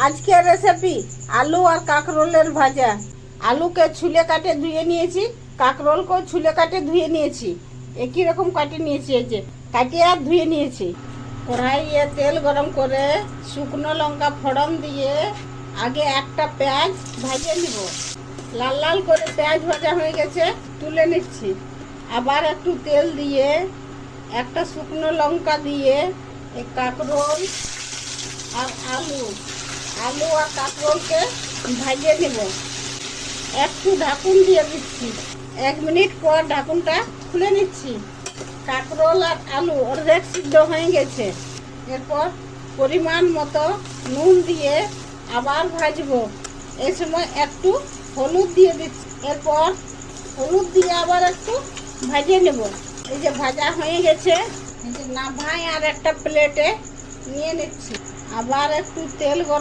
আজকের রেসিপি আলু আর কাঁকরোলের ভাজা। আলুকে ছুলে কাটে ধুয়ে নিয়েছি, কাঁকরোলকেও ছুলে কাটে ধুয়ে নিয়েছি। একই রকম কাটে নিয়েছি, এই যে কাটিয়ে আর ধুয়ে নিয়েছি। কড়াইয়ে তেল গরম করে শুকনো লঙ্কা ফোড়ন দিয়ে আগে একটা পেঁয়াজ ভাজিয়ে নিব। লাল লাল করে পেঁয়াজ ভাজা হয়ে গেছে, তুলে নিচ্ছি। আবার একটু তেল দিয়ে একটা শুকনো লঙ্কা দিয়ে এই কাঁকরোল আর আলু আর কাঁকরোলকে ভাজিয়ে নেব। একটু ঢাকুন দিয়ে দিচ্ছি, 1 মিনিট পর ঢাকুনটা খুলে নিচ্ছি। কাঁকরোল আর আলু অর্ধেক সিদ্ধ হয়ে গেছে। এরপর পরিমাণ মতো নুন দিয়ে আবার ভাজবো। এই সময় একটু হলুদ দিয়ে দিচ্ছি। এরপর হলুদ দিয়ে আবার একটু ভাজিয়ে নেব। এই যে ভাজা হয়ে গেছে, এই যে নামাই আর একটা প্লেটে নিয়ে নিচ্ছি। আবার একটু তেল গরম